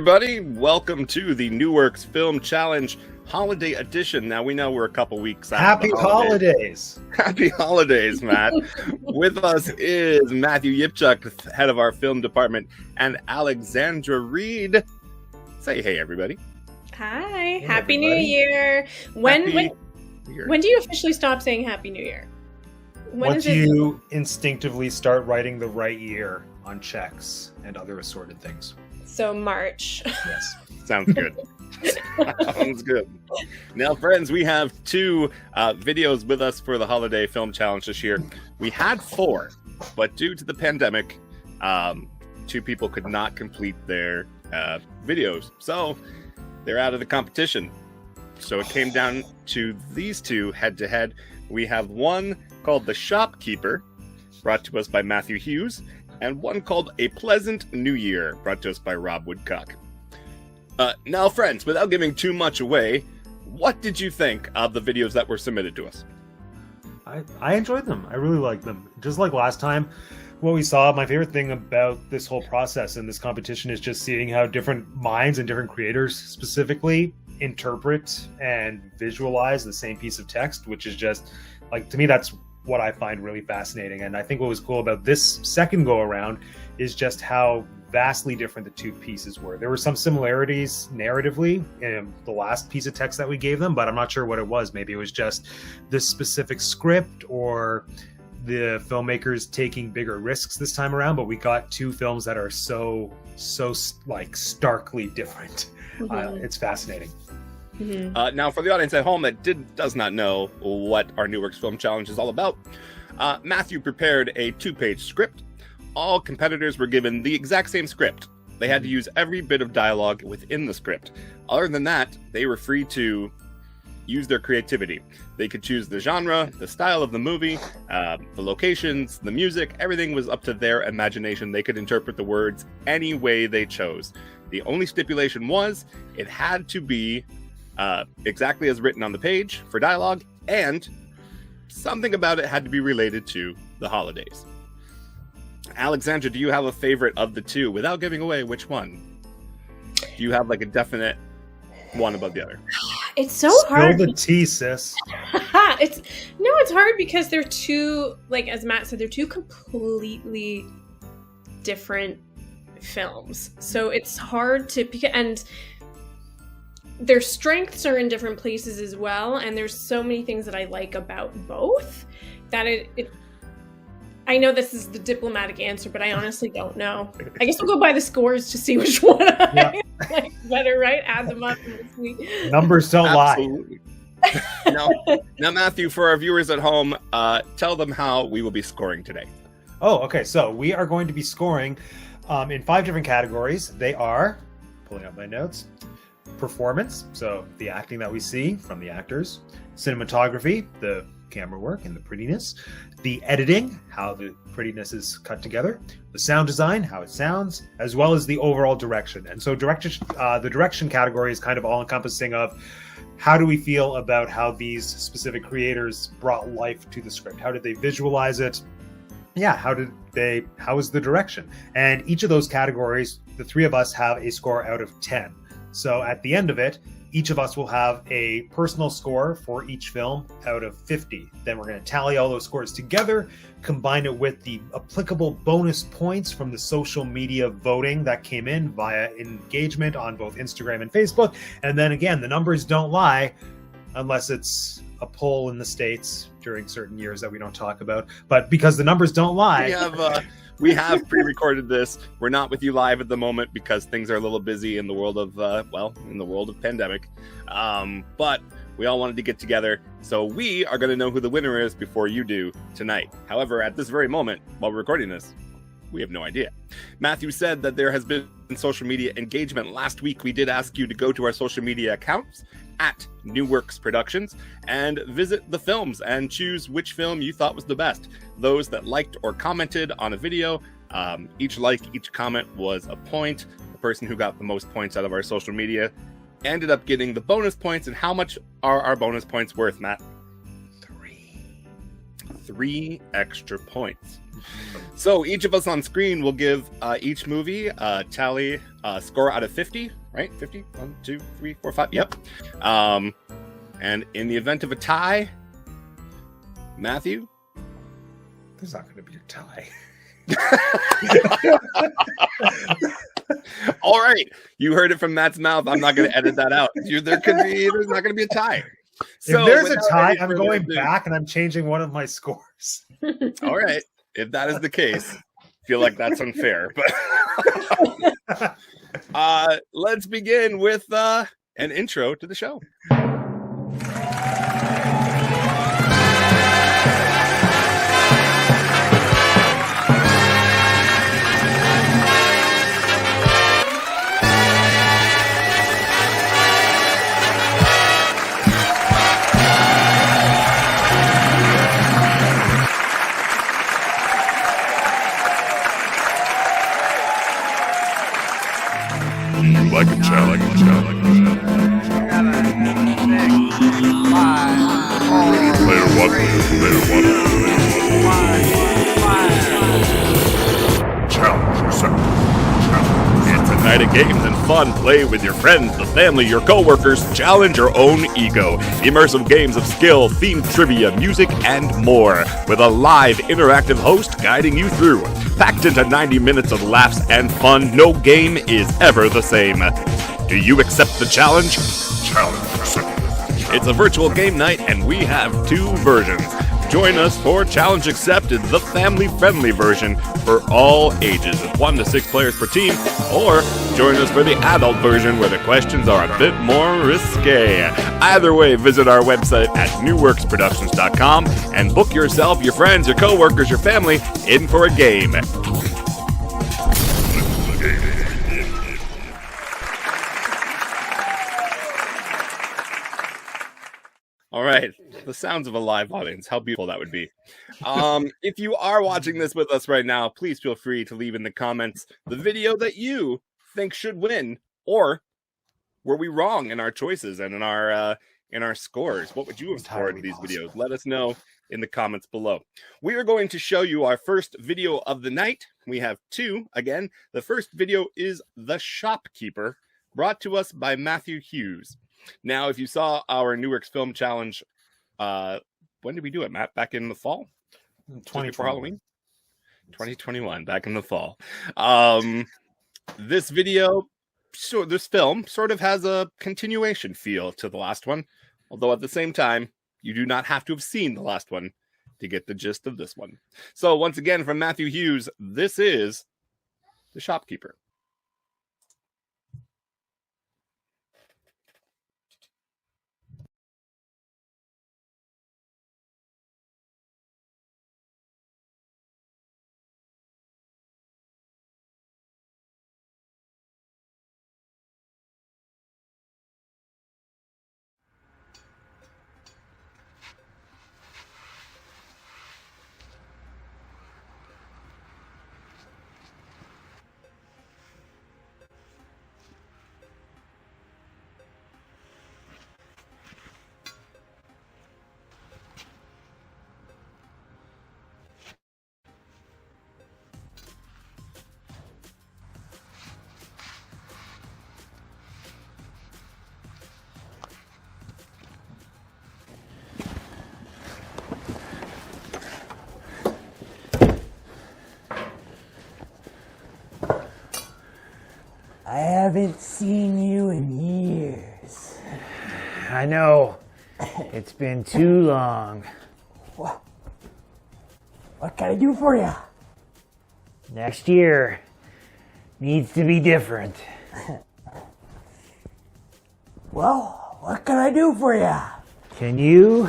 everybody. Welcome to the NewWerx Film Challenge Holiday Edition. Now, we know we're a couple weeks out. Happy holidays. Happy holidays, Matt. With us is Matthew Yipchuk, head of our film department, and Alexandra Reed. Say hey, everybody. Hi. Hey, Happy New everybody. Year. When do you officially stop saying Happy New Year? Once you instinctively start writing the right year on checks and other assorted things. So March. Yes. Sounds good. Sounds good. Now, friends, we have two videos with us for the Holiday Film Challenge this year. We had 4, but due to the pandemic, 2 people could not complete their videos. So they're out of the competition. So it came down to these 2 head-to-head. We have one called The Shopkeeper, brought to us by Matthew Hughes, and one called A Pleasant New Year, brought to us by Rob Woodcock. Now, friends, without giving too much away, what did you think of the videos that were submitted to us? I enjoyed them. I really liked them. Just like last time, what we saw, my favorite thing about this whole process and this competition is just seeing how different minds and different creators specifically interpret and visualize the same piece of text, which is just, like, to me, that's what I find really fascinating. And I think what was cool about this second go around is just how vastly different the 2 pieces were. There were some similarities narratively in the last piece of text that we gave them, but I'm not sure what it was. Maybe it was just this specific script or the filmmakers taking bigger risks this time around, but we got 2 films that are so like starkly different. Mm-hmm. It's fascinating. Mm-hmm. Now, for the audience at home that does not know what our NewWerx Film Challenge is all about, Matthew prepared a 2-page script. All competitors were given the exact same script. They had to use every bit of dialogue within the script. Other than that, they were free to use their creativity. They could choose the genre, the style of the movie, the locations, the music. Everything was up to their imagination. They could interpret the words any way they chose. The only stipulation was it had to be exactly as written on the page for dialogue, and something about it had to be related to the holidays. Alexandra, do you have a favorite of the 2 without giving away which one? Do you have like a definite one above the other? It's so Spill hard. the tea, sis. It's hard because they're 2, like as Matt said, they're 2 completely different films. So it's hard to pick, and their strengths are in different places as well, and there's so many things that I like about both that I know this is the diplomatic answer, but I honestly don't know. I guess we'll go by the scores to see which one I like better, right? Add them up and see. Numbers don't Absolutely. Now, Matthew, for our viewers at home, tell them how we will be scoring today. Oh, okay. So we are going to be scoring in 5 different categories. They are, pulling up my notes, performance, so the acting that we see from the actors, cinematography, the camera work and the prettiness, the editing, how the prettiness is cut together, the sound design, how it sounds, as well as the overall direction. And so the direction category is kind of all encompassing of how do we feel about how these specific creators brought life to the script? How did they visualize it? Yeah, how is the direction? And each of those categories, the 3 of us have a score out of 10. So at the end of it, each of us will have a personal score for each film out of 50. Then we're going to tally all those scores together, combine it with the applicable bonus points from the social media voting that came in via engagement on both Instagram and Facebook. And then again, the numbers don't lie unless it's a poll in the States during certain years that we don't talk about. But because the numbers don't lie... We have pre-recorded this. We're not with you live at the moment because things are a little busy in the world of, in the world of pandemic. But we all wanted to get together, so we are going to know who the winner is before you do tonight. However, at this very moment, while we're recording this, we have no idea. Matthew said that there has been social media engagement. Last week, we did ask you to go to our social media accounts at NewWerx Productions and visit the films and choose which film you thought was the best. Those that liked or commented on a video, each like, each comment was a point. The person who got the most points out of our social media ended up getting the bonus points. And how much are our bonus points worth, Matt? 3 extra points. So each of us on screen will give each movie a tally score out of 50, right? 50? 1, 2, 3, 4, 5. Yep. And in the event of a tie, Matthew? There's not going to be a tie. All right. You heard it from Matt's mouth. I'm not going to edit that out. There's not going to be a tie. If there's a tie, I'm further going ado- back and I'm changing one of my scores. All right. If that is the case, I feel like that's unfair. But let's begin with an intro to the show. Like a challenge. Player one. Challenge accepted. It's a night of games and fun. Play with your friends, the family, your coworkers. Challenge your own ego. Immersive games of skill, themed trivia, music, and more. With a live, interactive host guiding you through. Packed into 90 minutes of laughs and fun, no game is ever the same. Do you accept the challenge? Challenge accepted. It's a virtual game night, and we have 2 versions. Join us for Challenge Accepted, the family-friendly version for all ages, with 1 to 6 players per team, or join us for the adult version where the questions are a bit more risque. Either way, visit our website at NewWerxProductions.com and book yourself, your friends, your coworkers, your family in for a game. All right, the sounds of a live audience. How beautiful that would be. If you are watching this with us right now, please feel free to leave in the comments the video that you think should win, or were we wrong in our choices and in our scores? What would you have scored these videos? Let us know in the comments below. We are going to show you our first video of the night. We have 2 again. The first video is The Shopkeeper, brought to us by Matthew Hughes. Now, if you saw our NewWerx Film Challenge, when did we do it, Matt? Back in the fall? 2020. For Halloween? 2021, back in the fall. This film sort of has a continuation feel to the last one, although at the same time, you do not have to have seen the last one to get the gist of this one. So once again, from Matthew Hughes, this is The Shopkeeper. I haven't seen you in years. I know. It's been too long. What can I do for you? Next year needs to be different. Well, what can I do for you? Can you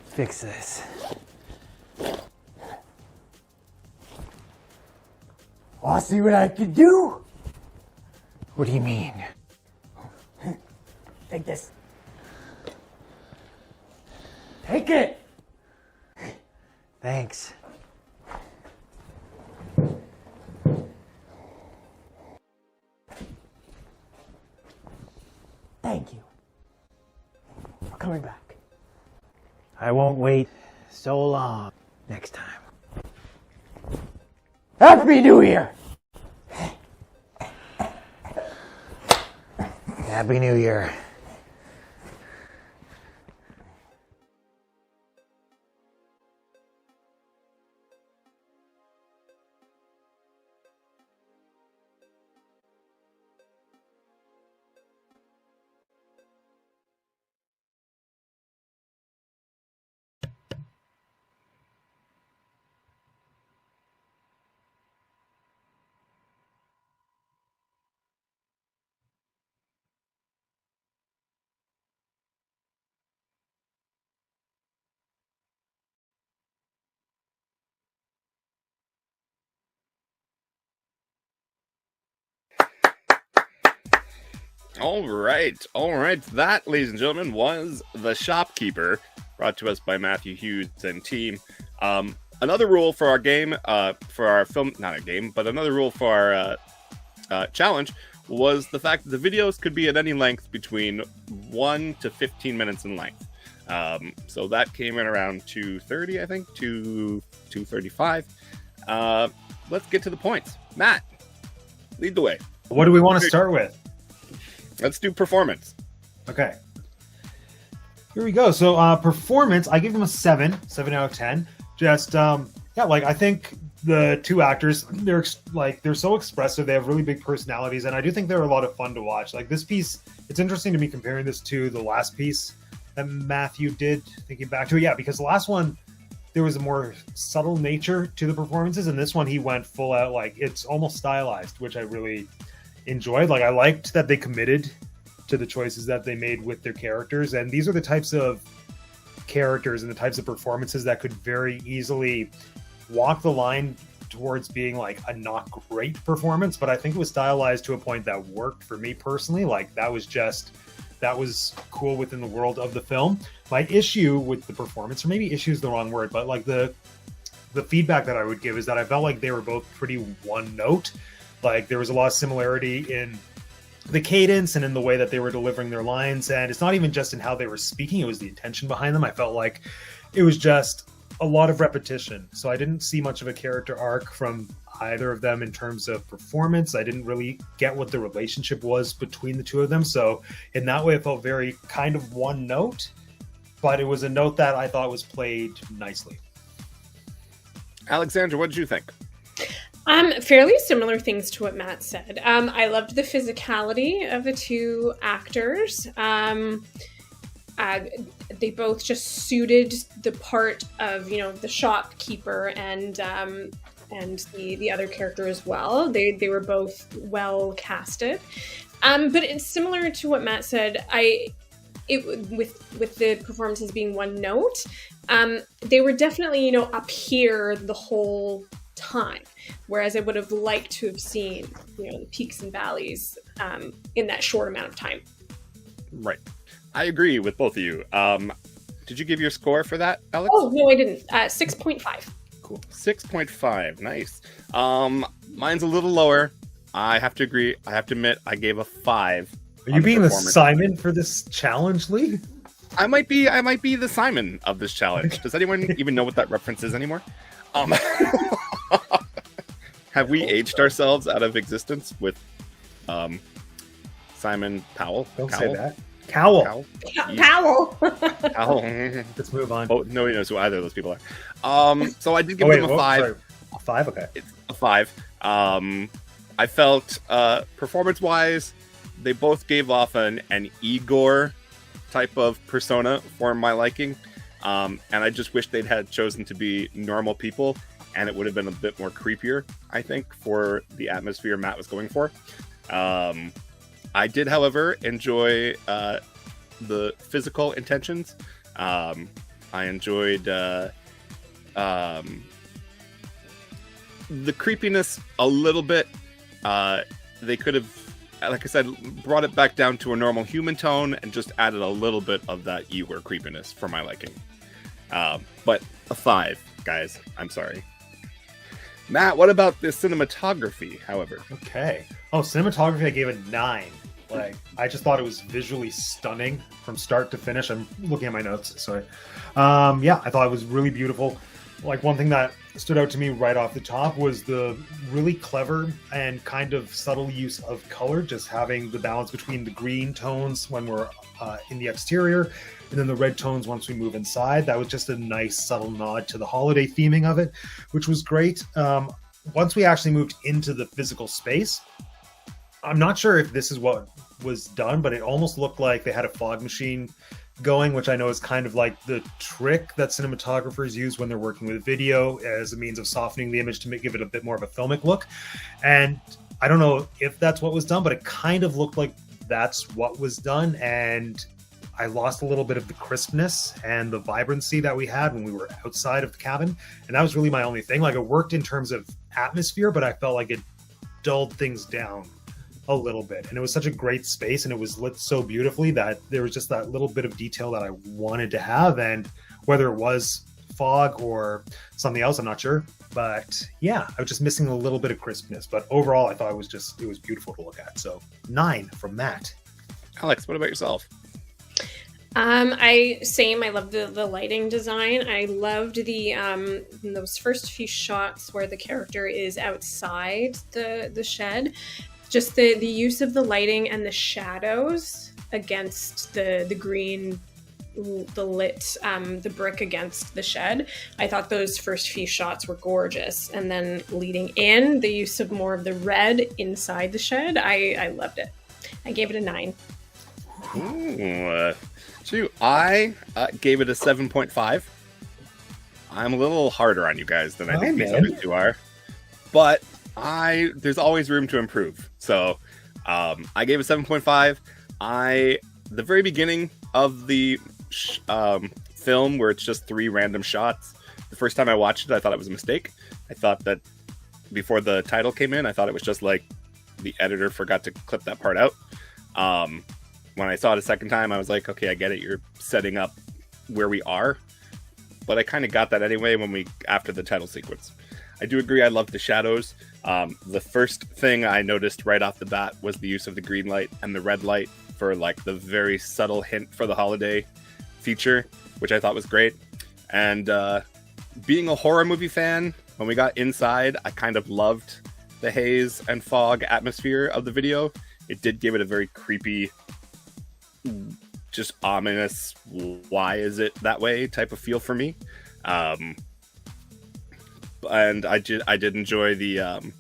fix this? I'll see what I can do. What do you mean? Take this. Take it. Thanks. Thank you for coming back. I won't wait so long next time. Happy New Year! Happy New Year. All right. That, ladies and gentlemen, was The Shopkeeper, brought to us by Matthew Hughes and team. Another rule for our game, for our film, not a game, but another rule for our challenge was the fact that the videos could be at any length between 1 to 15 minutes in length. So that came in around 2:30, I think, 2:35. Let's get to the points. Matt, lead the way. What do we want to start with? Let's do performance. Okay. Here we go. So performance, I give them a 7 out of 10. Just I think the two actors, they're so expressive. They have really big personalities, and I do think they're a lot of fun to watch. Like this piece, it's interesting to me comparing this to the last piece that Matthew did, thinking back to it. Yeah, because the last one, there was a more subtle nature to the performances, and this one he went full out, like it's almost stylized, which I really enjoyed. Like I liked that they committed to the choices that they made with their characters, and these are the types of characters and the types of performances that could very easily walk the line towards being like a not great performance, but I think it was stylized to a point that worked for me personally. Like that was cool within the world of the film. My issue with the performance, or maybe issue is the wrong word, but like the feedback that I would give is that I felt like they were both pretty one note. Like there was a lot of similarity in the cadence and in the way that they were delivering their lines. And it's not even just in how they were speaking, it was the intention behind them. I felt like it was just a lot of repetition. So I didn't see much of a character arc from either of them in terms of performance. I didn't really get what the relationship was between the two of them. So in that way, it felt very kind of one note, but it was a note that I thought was played nicely. Alexandra, what did you think? Fairly similar things to what Matt said. I loved the physicality of the two actors. They both just suited the part of, the shopkeeper and the other character as well. They were both well casted. But it's similar to what Matt said. With the performances being one note, they were definitely, up here the whole time, whereas I would have liked to have seen the peaks and valleys in that short amount of time. Right, I agree with both of you. Did you give your score for that, Alex? Oh no, I didn't. 6.5. Cool. 6.5. Nice. Mine's a little lower. I have to agree. I have to admit, I gave a 5. Are you being the Simon for this challenge, Lee? I might be the Simon of this challenge. Does anyone even know what that reference is anymore? Have we aged ourselves out of existence with Simon Powell? Don't Cowell? say that. Cowell. Powell. Cowell. Let's move on. Oh, nobody knows who either of those people are. So I did give them a 5. Sorry. A 5? Okay. It's a 5. I felt performance-wise, they both gave off an Igor type of persona for my liking. And I just wish they'd had chosen to be normal people, and it would have been a bit more creepier, I think, for the atmosphere Matt was going for. I did, however, enjoy the physical intentions. I enjoyed the creepiness a little bit. They could have, like I said, brought it back down to a normal human tone and just added a little bit of that Igor creepiness for my liking. But a 5, guys. I'm sorry. Matt, what about the cinematography, however? Okay. Oh, cinematography, I gave it 9. Like, I just thought it was visually stunning from start to finish. I'm looking at my notes, sorry. Yeah, I thought it was really beautiful. Like, one thing that stood out to me right off the top was the really clever and kind of subtle use of color, just having the balance between the green tones when we're in the exterior and then the red tones once we move inside. That was just a nice subtle nod to the holiday theming of it, which was great. Once we actually moved into the physical space, I'm not sure if this is what was done, but it almost looked like they had a fog machine going, which I know is kind of like the trick that cinematographers use when they're working with video as a means of softening the image to give it a bit more of a filmic look. And I don't know if that's what was done, but it kind of looked like that's what was done. And I lost a little bit of the crispness and the vibrancy that we had when we were outside of the cabin. And that was really my only thing. Like, it worked in terms of atmosphere, but I felt like it dulled things down a little bit. And it was such a great space, and it was lit so beautifully that there was just that little bit of detail that I wanted to have. And whether it was fog or something else, I'm not sure. But yeah, I was just missing a little bit of crispness. But overall, I thought it was beautiful to look at. So 9 from Matt. Alex, what about yourself? I love the lighting design. I loved those first few shots where the character is outside the shed. Just the use of the lighting and the shadows against the green, the lit, the brick against the shed. I thought those first few shots were gorgeous. And then leading in, the use of more of the red inside the shed, I loved it. I gave it a 9. Ooh, I gave it a 7.5. I'm a little harder on you guys than I think these other two are. But there's always room to improve. So I gave it 7.5. The very beginning of the film, where it's just 3 random shots, the first time I watched it, I thought it was a mistake. I thought that before the title came in, I thought it was just like the editor forgot to clip that part out. When I saw it a second time, I was like, okay, I get it. You're setting up where we are. But I kind of got that anyway after the title sequence. I do agree. I love the shadows. The first thing I noticed right off the bat was the use of the green light and the red light for like the very subtle hint for the holiday feature, which I thought was great. And being a horror movie fan, when we got inside, I kind of loved the haze and fog atmosphere of the video. It did give it a very creepy, just ominous, why is it that way type of feel for me. And I did enjoy the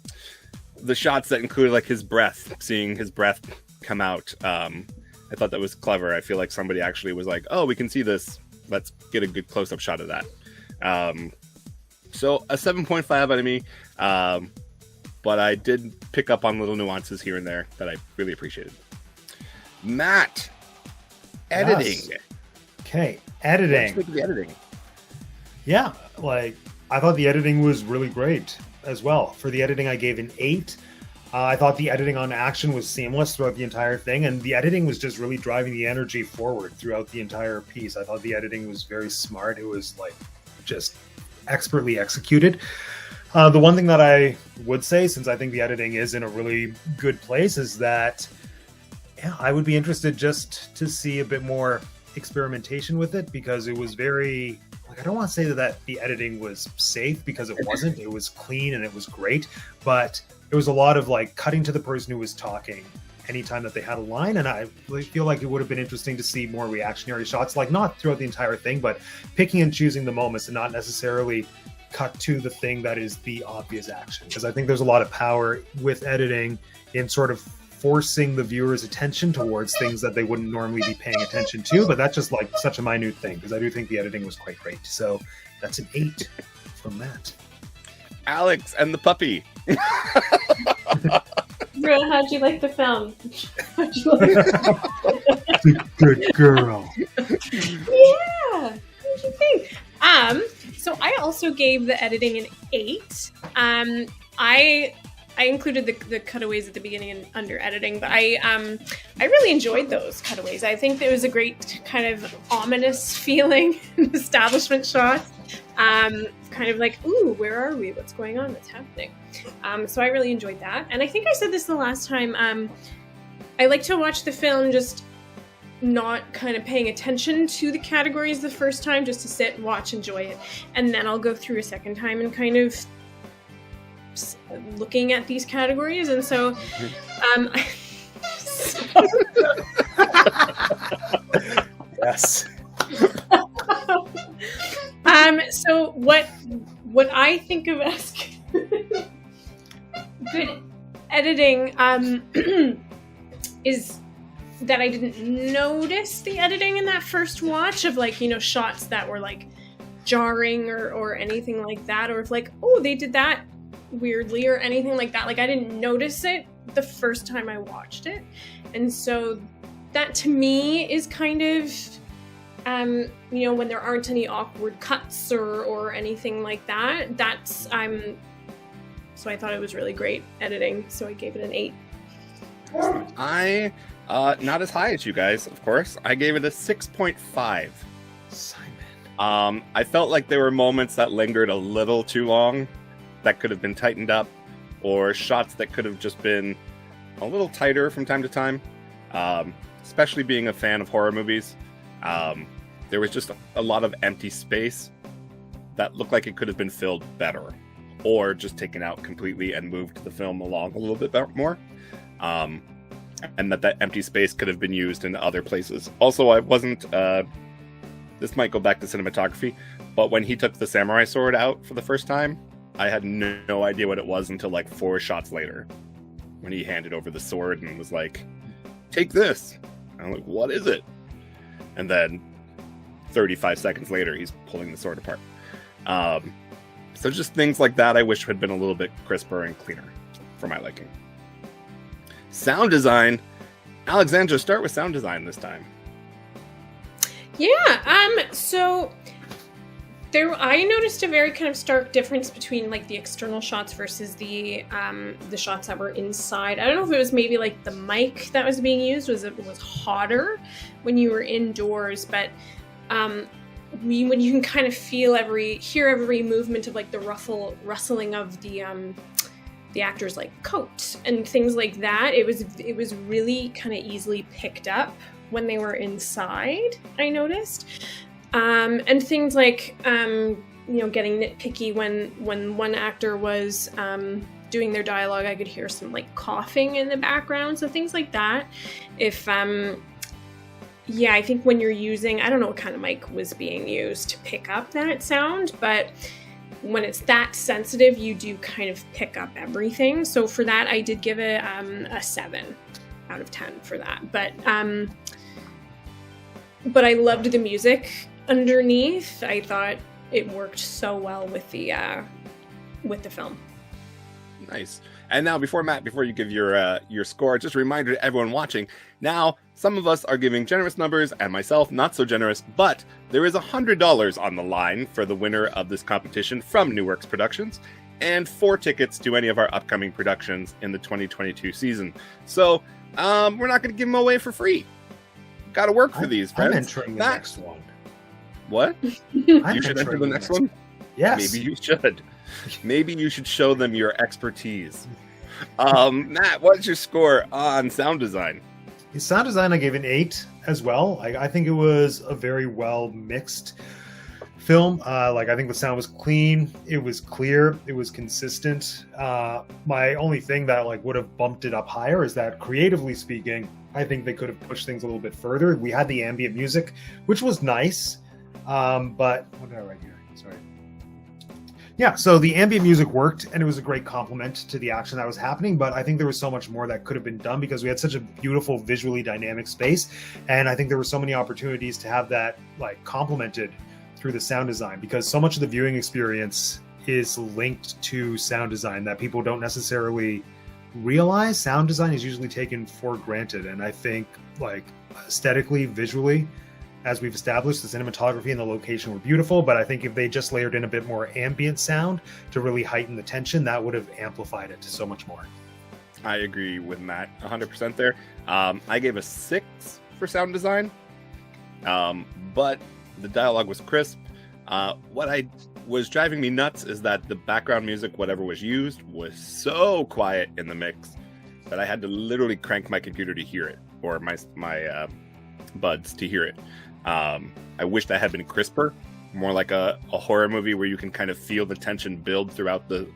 shots that included like his breath, seeing his breath come out. I thought that was clever. I feel like somebody actually was like, oh, we can see this. Let's get a good close-up shot of that. So a 7.5 out of me. But I did pick up on little nuances here and there that I really appreciated. Matt, editing. Yes. Okay, editing. What did you think of the editing? Yeah, like, I thought the editing was really great as well. For the editing, I gave an 8. I thought the editing on action was seamless throughout the entire thing, and the editing was just really driving the energy forward throughout the entire piece. I thought the editing was very smart. It was like just expertly executed. The one thing that I would say, since I think the editing is in a really good place, is that I would be interested just to see a bit more experimentation with it, because it was very, like, I don't want to say that the editing was safe, because it wasn't. It was clean and it was great, but it was a lot of like cutting to the person who was talking anytime that they had a line, and I really feel like it would have been interesting to see more reactionary shots, like not throughout the entire thing, but picking and choosing the moments and not necessarily cut to the thing that is the obvious action, because I think there's a lot of power with editing in sort of forcing the viewer's attention towards things that they wouldn't normally be paying attention to. But that's just like such a minute thing, because I do think the editing was quite great. So that's an 8 from Matt. Alex and the puppy. Bro, how'd you like the film? How'd you like it? Good girl. Yeah. What'd you think? So I also gave the editing an 8. I included the cutaways at the beginning and under editing, but I really enjoyed those cutaways. I think there was a great kind of ominous feeling establishment shot. Kind of like, ooh, where are we? What's going on? What's happening? So I really enjoyed that. And I think I said this the last time. I like to watch the film just not kind of paying attention to the categories the first time, just to sit, watch, enjoy it, and then I'll go through a second time and kind of looking at these categories. And so Yes. So what I think of as good editing is that I didn't notice the editing in that first watch of, like, you know, shots that were like jarring or anything like that, or if like, oh, they did that weirdly or anything like that. Like, I didn't notice it the first time I watched it. And so that to me is kind of you know, when there aren't any awkward cuts or anything like that, that's so I thought it was really great editing, so I gave it an 8. I not as high as you guys, of course. I gave it a 6.5. Simon. I felt like there were moments that lingered a little too long that could have been tightened up, or shots that could have just been a little tighter from time to time. Especially being a fan of horror movies, there was just a lot of empty space that looked like it could have been filled better, or just taken out completely and moved the film along a little bit more. And that empty space could have been used in other places. Also, I wasn't, this might go back to cinematography, but when he took the samurai sword out for the first time, I had no idea what it was until like 4 shots later, when he handed over the sword and was like, take this. And I'm like, what is it? And then 35 seconds later, he's pulling the sword apart. So just things like that I wish had been a little bit crisper and cleaner for my liking. Sound design. Alexandra, start with sound design this time. Yeah, so I noticed a very kind of stark difference between like the external shots versus the shots that were inside. I don't know if it was maybe like the mic that was being used was hotter when you were indoors, but when you can kind of hear every movement of like the rustling of the actor's like coat and things like that, it was really kind of easily picked up when they were inside, I noticed. And things like, you know, getting nitpicky when one actor was doing their dialogue, I could hear some like coughing in the background. So things like that. If, yeah, I think when you're using, I don't know what kind of mic was being used to pick up that sound, but when it's that sensitive, you do kind of pick up everything. So for that, I did give it a 7 out of 10 for that. But I loved the music underneath. I thought it worked so well with the film. Nice. And now, before you give your score, just a reminder to everyone watching. Now, some of us are giving generous numbers, and myself not so generous. But there is $100 on the line for the winner of this competition from NewWerx Productions, and 4 tickets to any of our upcoming productions in the 2022 season. So, we're not going to give them away for free. Got to work for these, friends. I'm entering the next one. What? You should enter the next one? Yes. Maybe you should. Maybe you should show them your expertise. Matt, what's your score on sound design? The sound design, I gave an 8 as well. I think it was a very well mixed film. I think the sound was clean. It was clear. It was consistent. My only thing that would have bumped it up higher is that, creatively speaking, I think they could have pushed things a little bit further. We had the ambient music, which was nice. But what did I write here? Sorry. Yeah, so the ambient music worked, and it was a great complement to the action that was happening, but I think there was so much more that could have been done because we had such a beautiful, visually dynamic space, and I think there were so many opportunities to have that complemented through the sound design, because so much of the viewing experience is linked to sound design that people don't necessarily realize. Sound design is usually taken for granted, and I think aesthetically, visually, as we've established, the cinematography and the location were beautiful, but I think if they just layered in a bit more ambient sound to really heighten the tension, that would have amplified it to so much more. I agree with Matt 100% there. I gave a 6 for sound design, but the dialogue was crisp. What was driving me nuts is that the background music, whatever was used, was so quiet in the mix. that I had to literally crank my computer to hear it, or my buds to hear it. I wish that had been crisper, more like a horror movie where you can kind of feel the tension build throughout the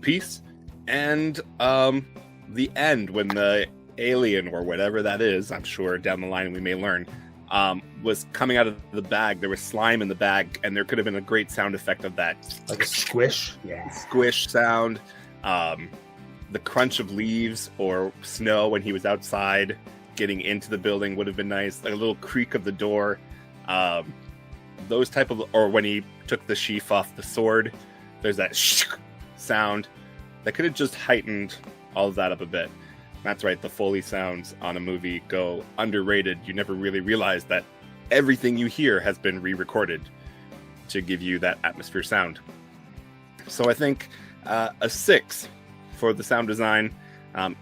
piece. And the end, when the alien or whatever that is, I'm sure down the line we may learn, was coming out of the bag. There was slime in the bag, and there could have been a great sound effect of that, Like a squish. Yeah. squish sound. The crunch of leaves or snow when he was outside getting into the building would have been nice. Like a little creak of the door. Those type of, or when he took the sheath off the sword, there's that sound that could have just heightened all of that up a bit. That's right, the Foley sounds on a movie go underrated. You never really realize that everything you hear has been re-recorded to give you that atmosphere sound. So I think a 6 for the sound design.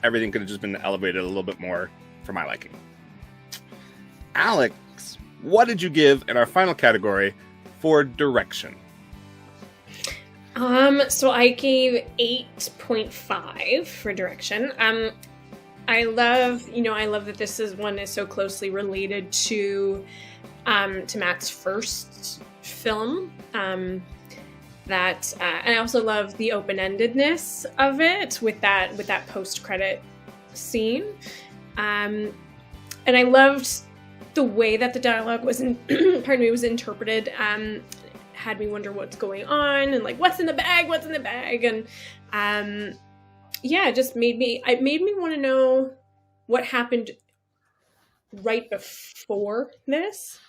Everything could have just been elevated a little bit more for my liking. Alex, what did you give in our final category for direction? So I gave 8.5 for direction. I love that this one is so closely related to Matt's first film. And I also love the open-endedness of it with that post-credit scene. And I loved the way that the dialogue was was interpreted. Had me wonder what's going on and like what's in the bag, and it just made me want to know what happened right before this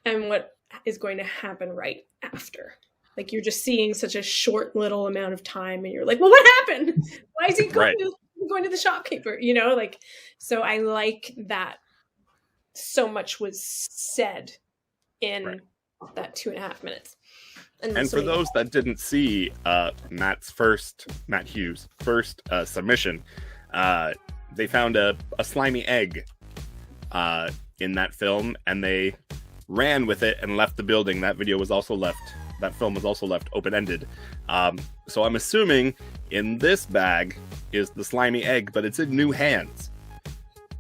and what is going to happen right after. Like you're just seeing such a short little amount of time and you're like, well, what happened? Why is he going to the shopkeeper? So I like that so much was said in that 2.5 minutes. And for those that didn't see Matt Hughes' first submission, they found a slimy egg in that film, and they ran with it and left the building. That film was also left open-ended. So I'm assuming in this bag is the slimy egg, but it's in new hands.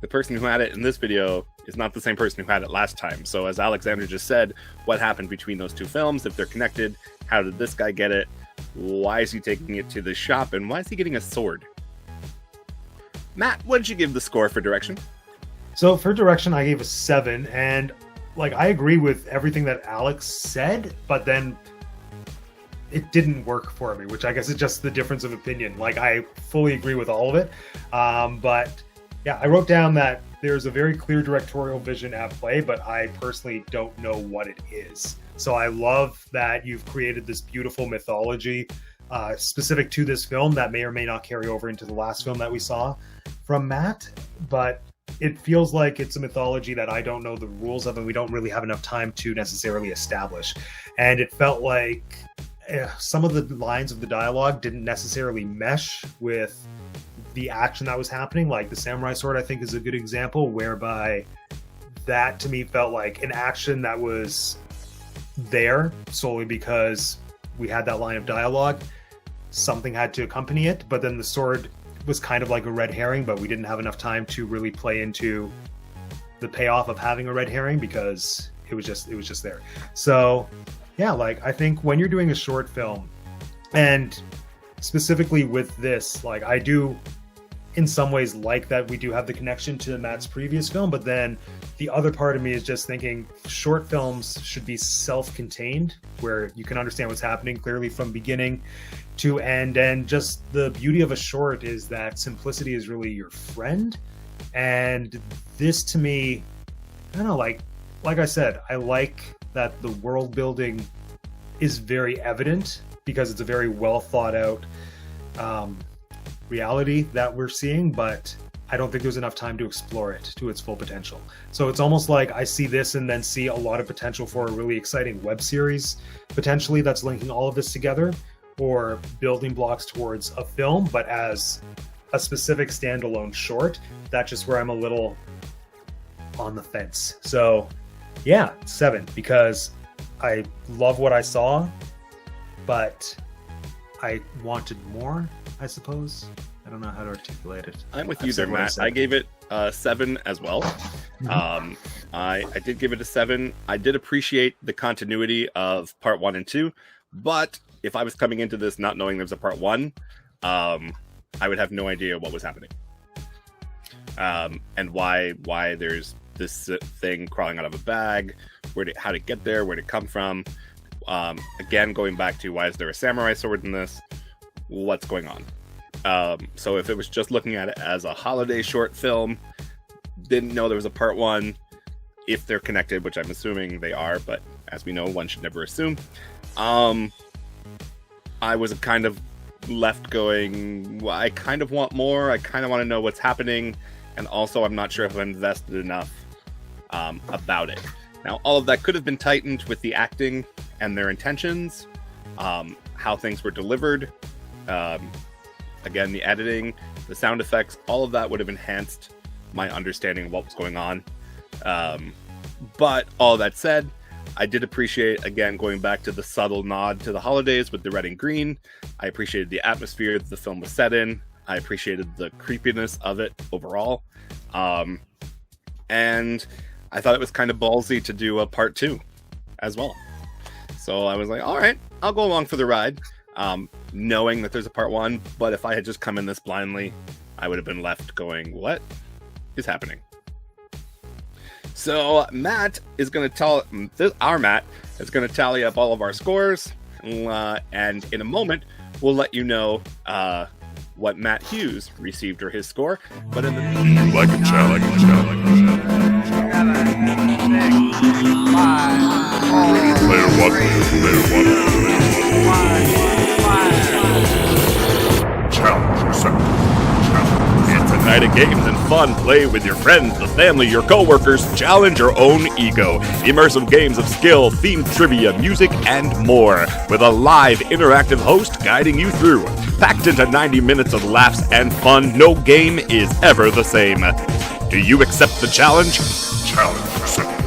The person who had it in this video is not the same person who had it last time. So as Alexander just said, what happened between those two films? If they're connected, how did this guy get it? Why is he taking it to the shop? And why is he getting a sword? Matt, what did you give the score for direction? So for direction, I gave a 7. And I agree with everything that Alex said, but then it didn't work for me, which I guess is just the difference of opinion. I fully agree with all of it. But yeah, I wrote down that there's a very clear directorial vision at play, but I personally don't know what it is. So I love that you've created this beautiful mythology specific to this film that may or may not carry over into the last film that we saw from Matt, but it feels like it's a mythology that I don't know the rules of and we don't really have enough time to necessarily establish. And it felt like some of the lines of the dialogue didn't necessarily mesh with the action that was happening. Like the samurai sword, I think, is a good example, whereby that to me felt like an action that was there solely because we had that line of dialogue. Something had to accompany it, but then the sword was kind of like a red herring, but we didn't have enough time to really play into the payoff of having a red herring because it was just there. So yeah, I think when you're doing a short film, and specifically with this, I do in some ways like that we do have the connection to Matt's previous film, but then the other part of me is just thinking short films should be self-contained, where you can understand what's happening clearly from beginning to end. And just the beauty of a short is that simplicity is really your friend. And this to me, I don't know, like I said, I like that the world building is very evident because it's a very well thought out reality that we're seeing, but I don't think there's enough time to explore it to its full potential. So it's almost like I see this and then see a lot of potential for a really exciting web series potentially that's linking all of this together, or building blocks towards a film, but as a specific standalone short. That's just where I'm a little on the fence. So yeah, 7, because I love what I saw, but I wanted more, I suppose. I don't know how to articulate it. I'm with I've you there, said what I Matt. said. I gave it 7 as well. I did give it a 7. I did appreciate the continuity of part 1 and 2, but if I was coming into this not knowing there was a part 1, I would have no idea what was happening. And why there's this thing crawling out of a bag, how to get there, where to come from. Again, going back to why is there a samurai sword in this? What's going on? So if it was just looking at it as a holiday short film, didn't know there was a part 1, if they're connected, which I'm assuming they are, but as we know, one should never assume. I was kind of left going, well, I kind of want more. I kind of want to know what's happening. And also, I'm not sure if I'm invested enough about it. Now, all of that could have been tightened with the acting and their intentions, how things were delivered. Again, the editing, the sound effects, all of that would have enhanced my understanding of what was going on. But all that said, I did appreciate, again, going back to the subtle nod to the holidays with the red and green. I appreciated the atmosphere that the film was set in. I appreciated the creepiness of it overall. And I thought it was kind of ballsy to do a part 2 as well. So I was like, all right, I'll go along for the ride, knowing that there's a part 1. But if I had just come in this blindly, I would have been left going, what is happening? So Matt is going to tell, our Matt is going to tally up all of our scores. And in a moment, we'll let you know what Matt Hughes received or his score. But in the You like a challenge? Player one. Challenge accepted. It's a night of games and fun. Play with your friends, the family, your co-workers. Challenge your own ego. Immersive games of skill, themed trivia, music, and more. With a live, interactive host guiding you through. Packed into 90 minutes of laughs and fun, no game is ever the same. Do you accept the challenge? Challenge accepted.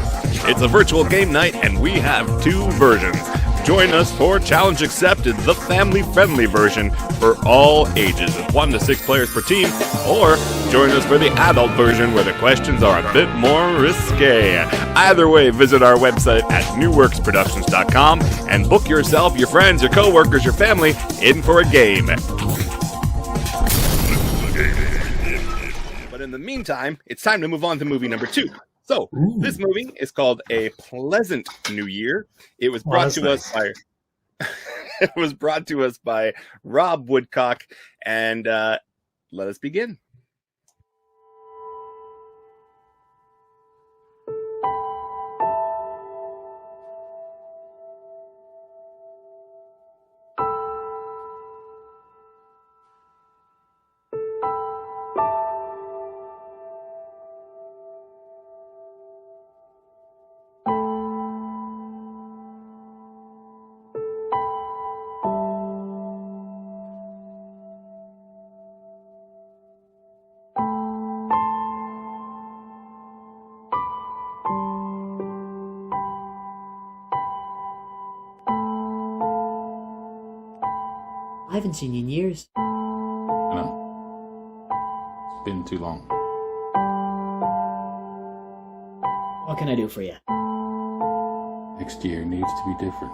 It's a virtual game night, and we have 2 versions. Join us for Challenge Accepted, the family-friendly version for all ages, with 1 to 6 players per team, or join us for the adult version where the questions are a bit more risque. Either way, visit our website at NewWerxProductions.com and book yourself, your friends, your co-workers, your family in for a game. But in the meantime, it's time to move on to movie number 2. So, this movie is called A Pleasant New Year. It was brought to us by it was brought to us by Rob Woodcock, and let us begin. I haven't seen you in years. No. It's been too long. What can I do for you? Next year needs to be different.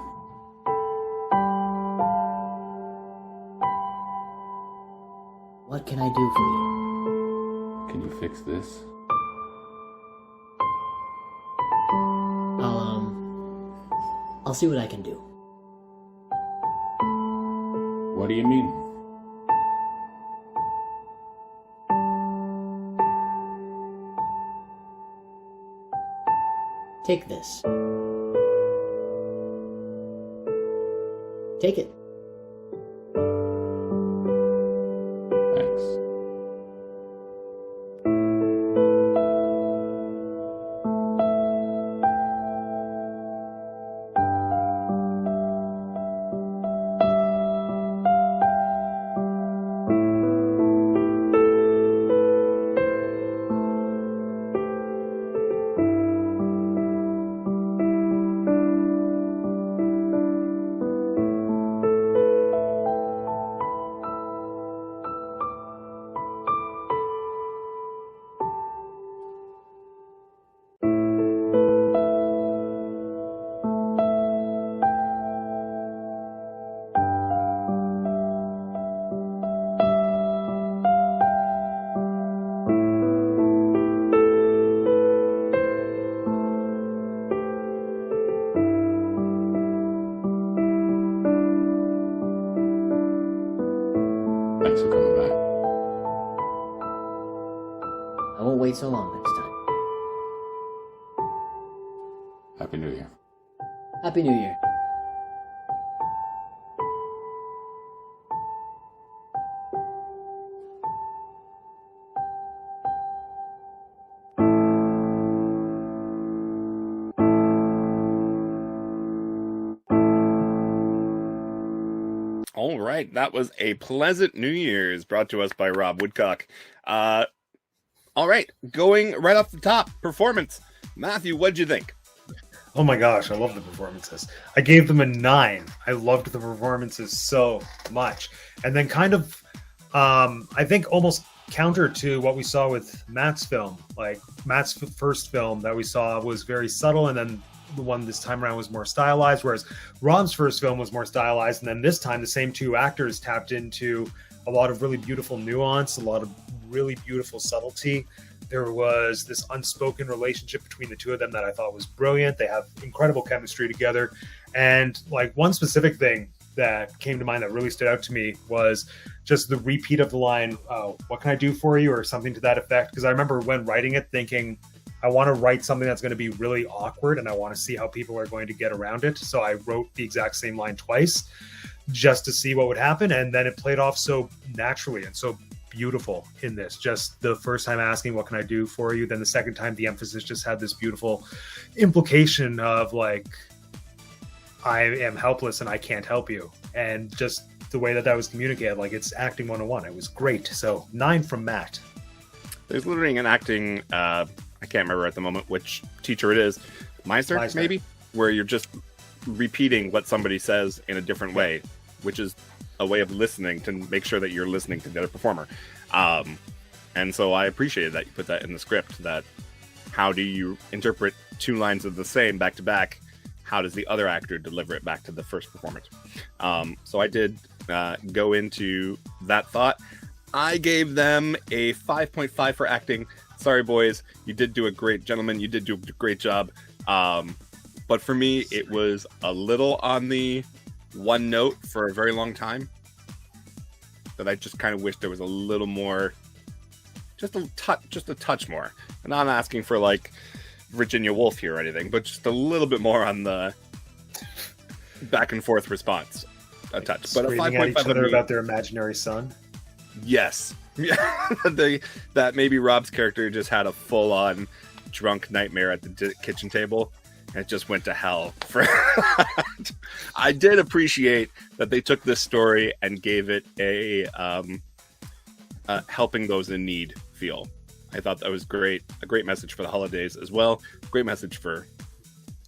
What can I do for you? Can you fix this? I'll see what I can do. What do you mean? Take this. Take it. Thanks. wait so long next time. Happy New Year. Happy New Year. All right, that was a pleasant New Year's brought to us by Rob Woodcock. All right, going right off the top, performance. Matthew, what'd you think? Oh my gosh, I love the performances. I gave them a 9. I loved the performances so much. And then kind of, I think almost counter to what we saw with Matt's film. Like Matt's first film that we saw was very subtle, and then the one this time around was more stylized, whereas Rob's first film was more stylized. And then this time, the same two actors tapped into a lot of really beautiful nuance, a lot of really beautiful subtlety. There was this unspoken relationship between the two of them that I thought was brilliant. They have incredible chemistry together. And like one specific thing that came to mind that really stood out to me was just the repeat of the line, what can I do for you? Or something to that effect. Because I remember when writing it thinking, I want to write something that's going to be really awkward and I want to see how people are going to get around it. So I wrote the exact same line twice just to see what would happen. And then it played off so naturally and so beautiful in this. Just the first time asking, what can I do for you? Then the second time, the emphasis just had this beautiful implication of like, I am helpless and I can't help you. And just the way that was communicated, like it's acting 101. It was great. So 9 from Matt. There's literally an acting, I can't remember at the moment which teacher it is, Meisner, maybe, where you're just repeating what somebody says in a different way, which is a way of listening to make sure that you're listening to the other performer. And so I appreciated that you put that in the script, that how do you interpret 2 lines of the same back to back? How does the other actor deliver it back to the first performance? So I did go into that thought. I gave them a 5.5 for acting. Sorry, boys. You did do a great, gentlemen. You did do a great job. But for me, it was a little on the one note for a very long time. That I just kind of wish there was a little more, just a touch more. And I'm not asking for like Virginia Woolf here or anything, but just a little bit more on the back and forth response. A touch. But a 5.5 at each other about their imaginary son. Yes. Yeah, that maybe Rob's character just had a full-on drunk nightmare at the kitchen table, and it just went to hell. For I did appreciate that they took this story and gave it a helping those in need feel. I thought that was great. A great message for the holidays as well. Great message for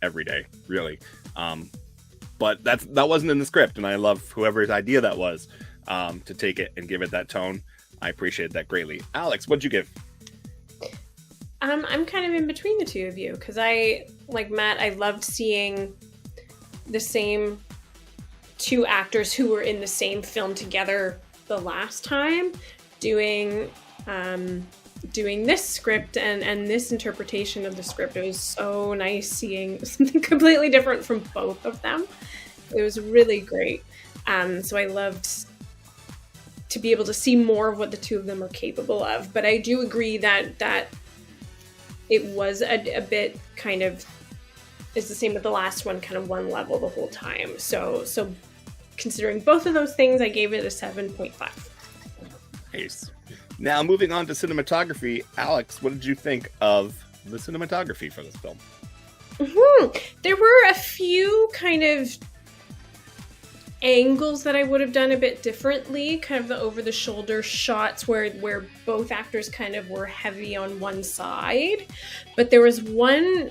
every day, really. But that wasn't in the script, and I love whoever's idea that was to take it and give it that tone. I appreciate that greatly. Alex, what'd you give? I'm kind of in between the two of you because I, like Matt, I loved seeing the same 2 actors who were in the same film together the last time doing this script and this interpretation of the script. It was so nice seeing something completely different from both of them. It was really great. So I loved to be able to see more of what the 2 of them are capable of. But I do agree that it was a bit kind of, is the same with the last one, kind of one level the whole time. So considering both of those things, I gave it a 7.5. Nice. Now moving on to cinematography, Alex, what did you think of the cinematography for this film? There were a few kind of angles that I would have done a bit differently, kind of the over-the-shoulder shots where both actors kind of were heavy on one side. But there was one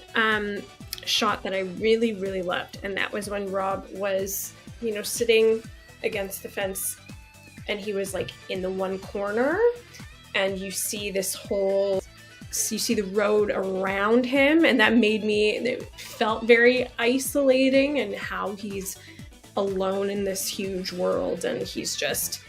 shot that I really, really loved, and that was when Rob was, sitting against the fence, and he was like in the one corner, and you see the road around him, and it felt very isolating, and how he's alone in this huge world, and he's just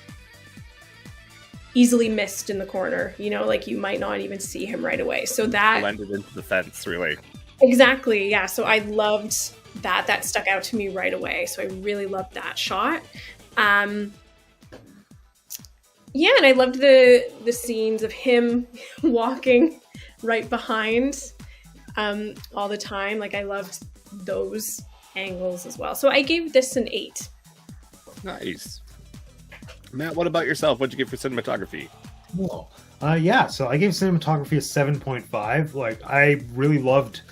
easily missed in the corner, like you might not even see him right away. So that blended into the fence, really. Exactly, yeah. So I loved that. That stuck out to me right away. So I really loved that shot. Yeah, and I loved the scenes of him walking right behind all the time. Like I loved those angles as well. So I gave this an 8. Nice. Matt, what about yourself? What'd you give for cinematography? Cool. Yeah, so I gave cinematography a 7.5. Like, I really loved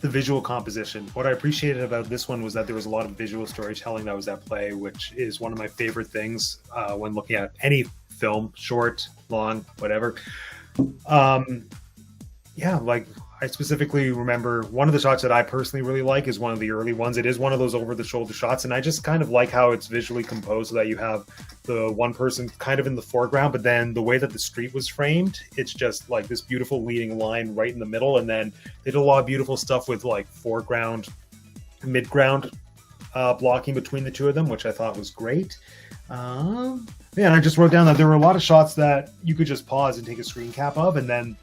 the visual composition. What I appreciated about this one was that there was a lot of visual storytelling that was at play, which is one of my favorite things when looking at any film, short, long, whatever. Yeah, like I specifically remember one of the shots that I personally really like is one of the early ones. It is one of those over-the-shoulder shots, and I just kind of like how it's visually composed so that you have the one person kind of in the foreground, but then the way that the street was framed, it's just like this beautiful leading line right in the middle, and then they did a lot of beautiful stuff with like foreground, midground blocking between the two of them, which I thought was great. Yeah, and I just wrote down that there were a lot of shots that you could just pause and take a screen cap of, and then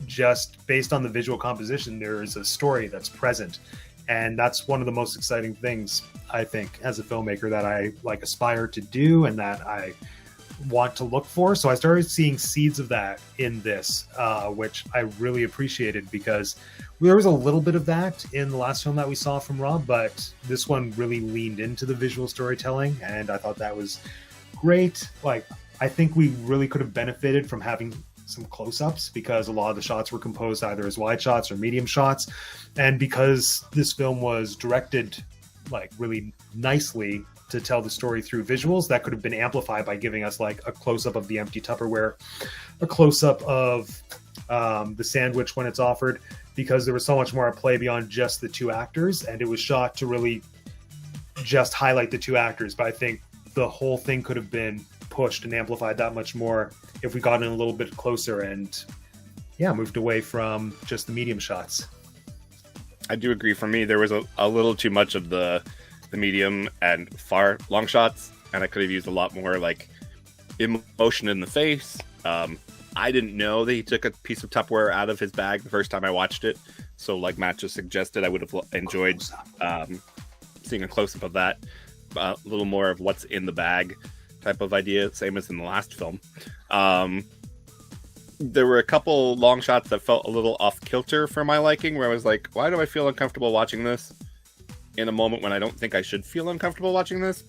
just based on the visual composition, there is a story that's present. And that's one of the most exciting things, I think, as a filmmaker that I like aspire to do and that I want to look for. So I started seeing seeds of that in this, which I really appreciated because there was a little bit of that in the last film that we saw from Rob, but this one really leaned into the visual storytelling, and I thought that was great. Like, I think we really could have benefited from having some close-ups because a lot of the shots were composed either as wide shots or medium shots, and because this film was directed like really nicely to tell the story through visuals, that could have been amplified by giving us like a close-up of the empty Tupperware, a close-up of the sandwich when it's offered, because there was so much more at play beyond just the two actors, and it was shot to really just highlight the two actors. But I think the whole thing could have been pushed and amplified that much more if we got in a little bit closer and moved away from just the medium shots. I do agree. For me, there was a little too much of the medium and far long shots, and I could have used a lot more like emotion in the face. I didn't know that he took a piece of Tupperware out of his bag the first time I watched it, so like Matt just suggested, I would have enjoyed seeing a close-up of that, a little more of what's in the bag type of idea, same as in the last film. There were a couple long shots that felt a little off kilter for my liking, where I was like, why do I feel uncomfortable watching this in a moment when I don't think I should feel uncomfortable watching this?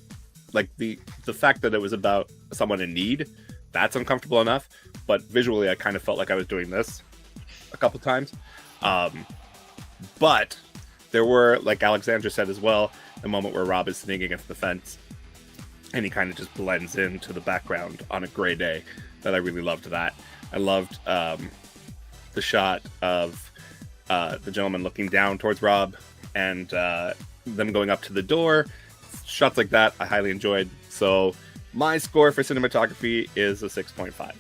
Like the fact that it was about someone in need, that's uncomfortable enough, but visually I kind of felt like I was doing this a couple times. But there were, like Alexandra said as well, a moment where Rob is sitting against the fence and he kind of just blends into the background on a gray day, that I really loved that. I loved the shot of the gentleman looking down towards Rob and them going up to the door. Shots like that I highly enjoyed. So my score for cinematography is a 6.5.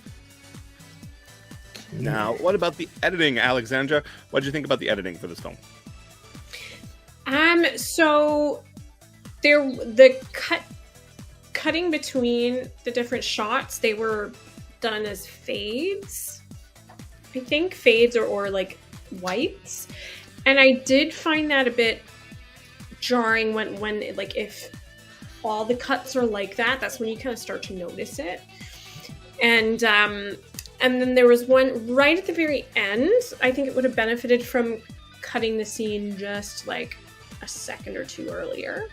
Now, what about the editing, Alexandra? What did you think about the editing for this film? So cutting between the different shots, they were done as fades. I think fades or like wipes. And I did find that a bit jarring when like if all the cuts are like that, that's when you kind of start to notice it. And then there was one right at the very end. I think it would have benefited from cutting the scene just like a second or two earlier.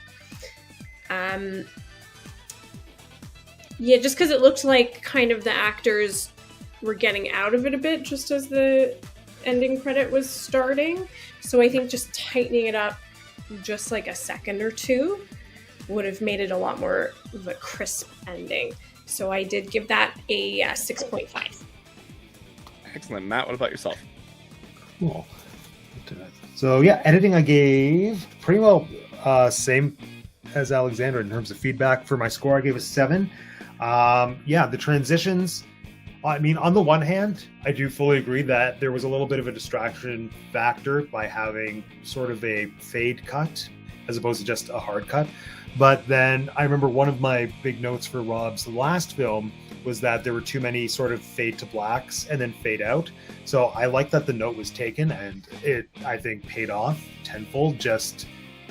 Yeah, just because it looked like kind of the actors were getting out of it a bit just as the ending credit was starting. So I think just tightening it up just like a second or two would have made it a lot more of a crisp ending. So I did give that a 6.5. Excellent. Matt, what about yourself? Cool. So yeah, editing I gave pretty well same as Alexandra in terms of feedback. For my score, I gave a 7. The transitions, I mean, on the one hand, I do fully agree that there was a little bit of a distraction factor by having sort of a fade cut as opposed to just a hard cut. But then I remember one of my big notes for Rob's last film was that there were too many sort of fade to blacks and then fade out. So I like that the note was taken, and it, I think, paid off tenfold, just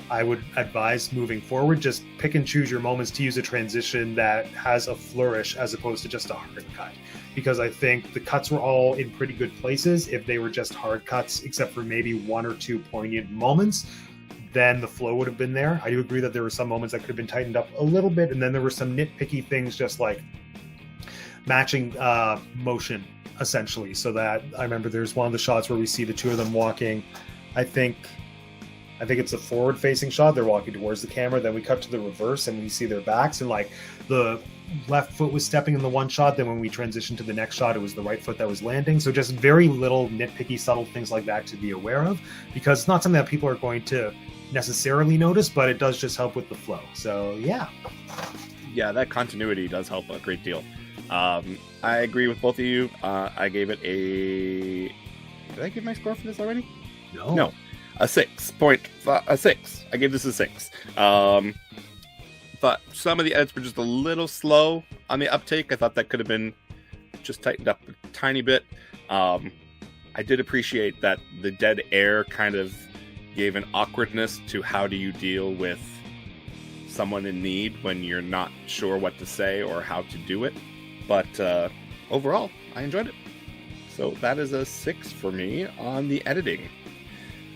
I would advise moving forward, just pick and choose your moments to use a transition that has a flourish as opposed to just a hard cut. Because I think the cuts were all in pretty good places. If they were just hard cuts, except for maybe one or two poignant moments, then the flow would have been there. I do agree that there were some moments that could have been tightened up a little bit, and then there were some nitpicky things, just like matching motion, essentially. So that I remember there's one of the shots where we see the two of them walking. I think it's a forward-facing shot. They're walking towards the camera. Then we cut to the reverse, and we see their backs, and like the left foot was stepping in the one shot. Then when we transitioned to the next shot, it was the right foot that was landing. So just very little nitpicky, subtle things like that to be aware of, because it's not something that people are going to necessarily notice, but it does just help with the flow. So yeah, that continuity does help a great deal. I agree with both of you. I gave it a... Did I give my score for this already? No. A 6.6. I gave this a 6. But some of the edits were just a little slow on the uptake. I thought that could have been just tightened up a tiny bit. I did appreciate that the dead air kind of gave an awkwardness to how do you deal with someone in need when you're not sure what to say or how to do it. But overall, I enjoyed it. So that is a 6 for me on the editing.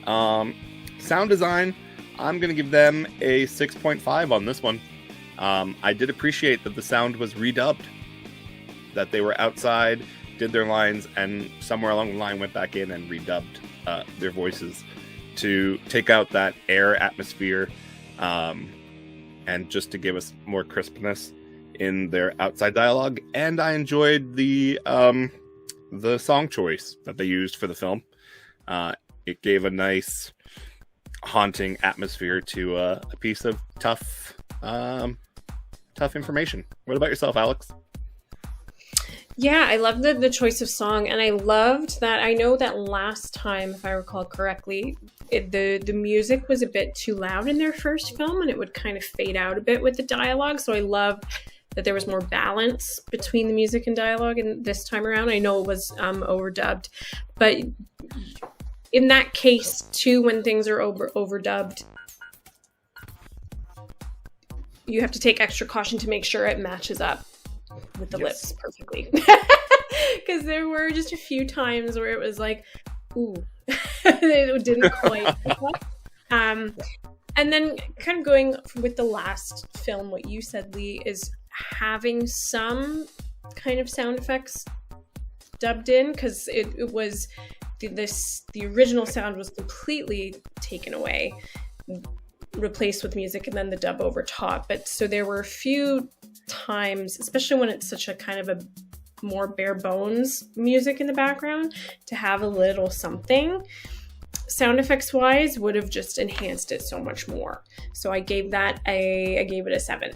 Sound design, I'm going to give them a 6.5 on this one. I did appreciate that the sound was redubbed, that they were outside, did their lines, and somewhere along the line went back in and redubbed their voices to take out that air atmosphere, and just to give us more crispness in their outside dialogue. And I enjoyed the song choice that they used for the film. It gave a nice haunting atmosphere to a piece of tough information. What about yourself, Alex? Yeah, I loved the choice of song, and I loved that. I know that last time, if I recall correctly, the music was a bit too loud in their first film, and it would kind of fade out a bit with the dialogue. So I love that there was more balance between the music and dialogue, and this time around, I know it was overdubbed, but in that case too, when things are overdubbed, you have to take extra caution to make sure it matches up with the lips perfectly. Because there were just a few times where it was like, ooh, it didn't quite. And then kind of going with the last film, what you said, Lee, is having some kind of sound effects dubbed in, because it was the original sound was completely taken away, replaced with music, and then the dub over top. But so there were a few times, especially when it's such a kind of a more bare bones music in the background, to have a little something sound effects wise would have just enhanced it so much more. So I gave it a 7.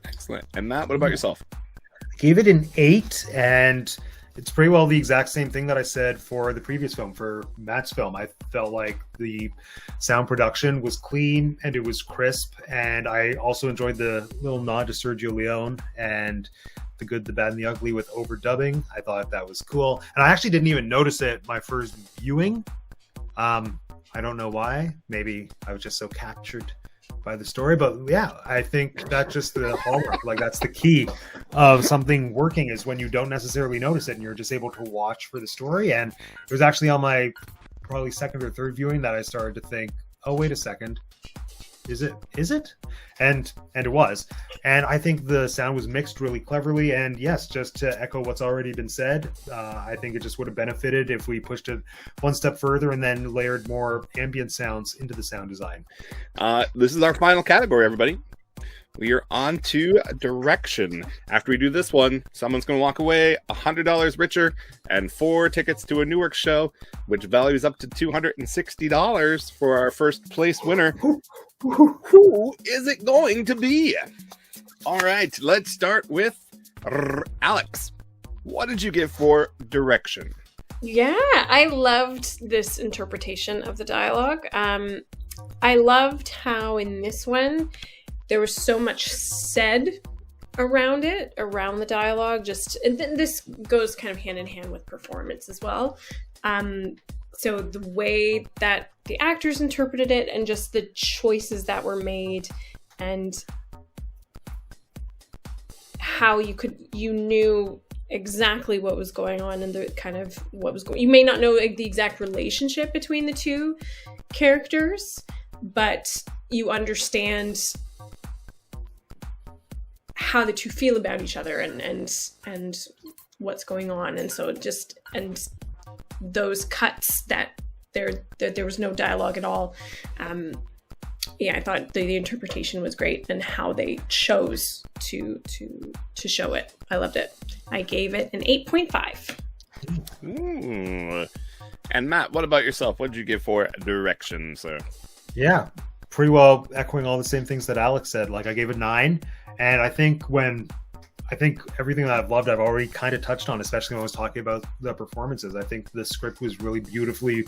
Excellent. And Matt, what about yourself? I gave it an 8, and it's pretty well the exact same thing that I said for the previous film, for Matt's film. I felt like the sound production was clean and it was crisp, and I also enjoyed the little nod to Sergio Leone and the good, the bad, and the ugly with overdubbing. I thought that was cool, and I actually didn't even notice it my first viewing. I don't know why. Maybe I was just so captured by the story, but yeah, I think that's just the hallmark. Like, that's the key of something working, is when you don't necessarily notice it and you're just able to watch for the story. And it was actually on my probably second or third viewing that I started to think, oh, wait a second, is it? And it was. And I think the sound was mixed really cleverly. And yes, just to echo what's already been said, I think it just would have benefited if we pushed it one step further and then layered more ambient sounds into the sound design. This is our final category, everybody. We are on to direction. After we do this one, someone's going to walk away $100 richer and 4 tickets to a NewWerx show, which values up to $260 for our first place winner. Who is it going to be? All right, let's start with Alex. What did you give for direction? Yeah, I loved this interpretation of the dialogue. I loved how in this one there was so much said around it, around the dialogue. And then this goes kind of hand in hand with performance as well. So the way that the actors interpreted it and just the choices that were made and how you knew exactly what was going on and the kind of what was going. You may not know the exact relationship between the two characters, but you understand how the two feel about each other and what's going on. And so and those cuts that there was no dialogue at all. I thought the interpretation was great and how they chose to show it. I loved it. I gave it an 8.5. Ooh. And Matt, what about yourself? What did you give for direction, sir? Yeah, pretty well echoing all the same things that Alex said. Like, I gave it 9, and I think everything that I've loved, I've already kind of touched on, especially when I was talking about the performances. I think the script was really beautifully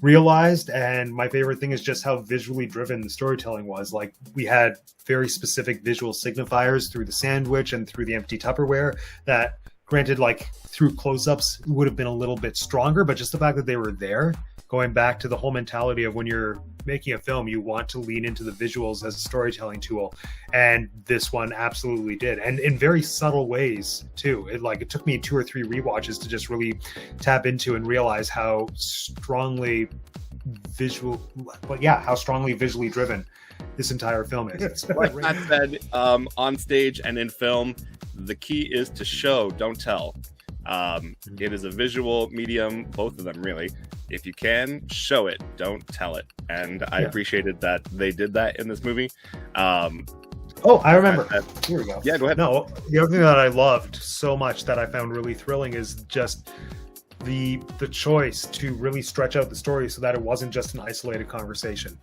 realized, and my favorite thing is just how visually driven the storytelling was. Like, we had very specific visual signifiers through the sandwich and through the empty Tupperware that, granted, like, through close-ups would have been a little bit stronger, but just the fact that they were there, going back to the whole mentality of when you're making a film, you want to lean into the visuals as a storytelling tool, and this one absolutely did, and in very subtle ways too. It took me 2 or 3 rewatches to just really tap into and realize how strongly visually driven this entire film is. Like Matt said, on stage and in film, the key is to show, don't tell. It is a visual medium, both of them really. If you can, show it, don't tell it. And I appreciated that they did that in this movie. I remember. Here we go. Yeah, go ahead. No, the other thing that I loved so much that I found really thrilling is just the choice to really stretch out the story so that it wasn't just an isolated conversation.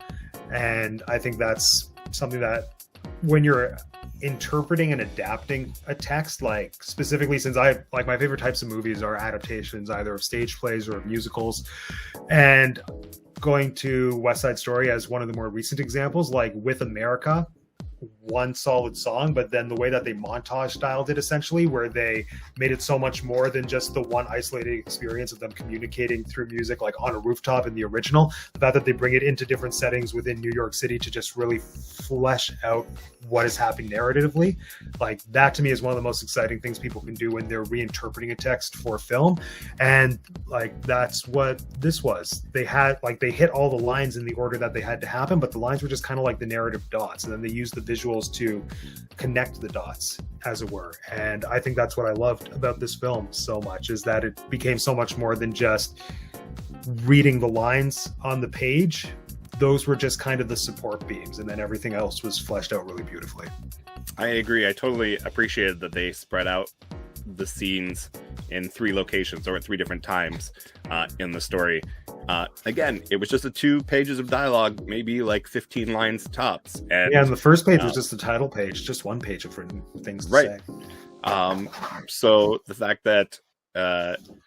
And I think that's something that when you're interpreting and adapting a text, like specifically since my favorite types of movies are adaptations either of stage plays or of musicals, and going to West Side Story as one of the more recent examples, like with America, one solid song, but then the way that they montage styled it, essentially, where they made it so much more than just the one isolated experience of them communicating through music, like on a rooftop in the original. The fact that they bring it into different settings within New York City to just really flesh out what is happening narratively, like that to me is one of the most exciting things people can do when they're reinterpreting a text for film. And like that's what this was. They hit all the lines in the order that they had to happen, but the lines were just kind of like the narrative dots, and then they used the visuals to connect the dots, as it were. And I think that's what I loved about this film so much, is that it became so much more than just reading the lines on the page. Those were just kind of the support beams, and then everything else was fleshed out really beautifully. I agree. I totally appreciated that they spread out the scenes in 3 locations or at 3 different times in the story. Again, it was just 2 pages of dialogue, maybe like 15 lines tops. And the first page was just the title page, just 1 page of written things to say. So the fact that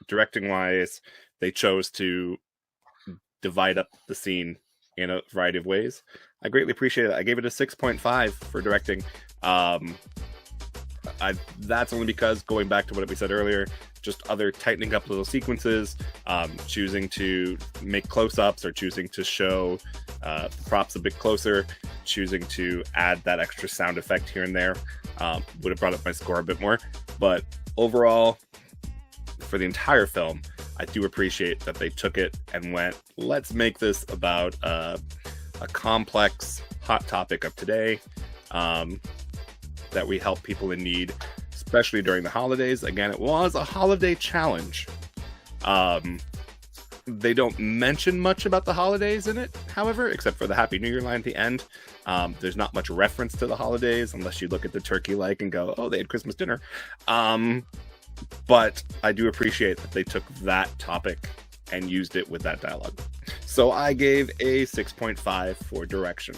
directing wise, they chose to divide up the scene in a variety of ways, I greatly appreciate it. I gave it a 6.5 for directing. That's only because, going back to what we said earlier, just other tightening up little sequences, choosing to make close-ups or choosing to show props a bit closer, choosing to add that extra sound effect here and there would have brought up my score a bit more. But overall, for the entire film, I do appreciate that they took it and went, let's make this about a complex, hot topic of today that we help people in need, especially during the holidays. Again, it was a holiday challenge. They don't mention much about the holidays in it, however, except for the Happy New Year line at the end. There's not much reference to the holidays unless you look at the turkey leg and go, oh, they had Christmas dinner. But I do appreciate that they took that topic and used it with that dialogue. So I gave a 6.5 for direction.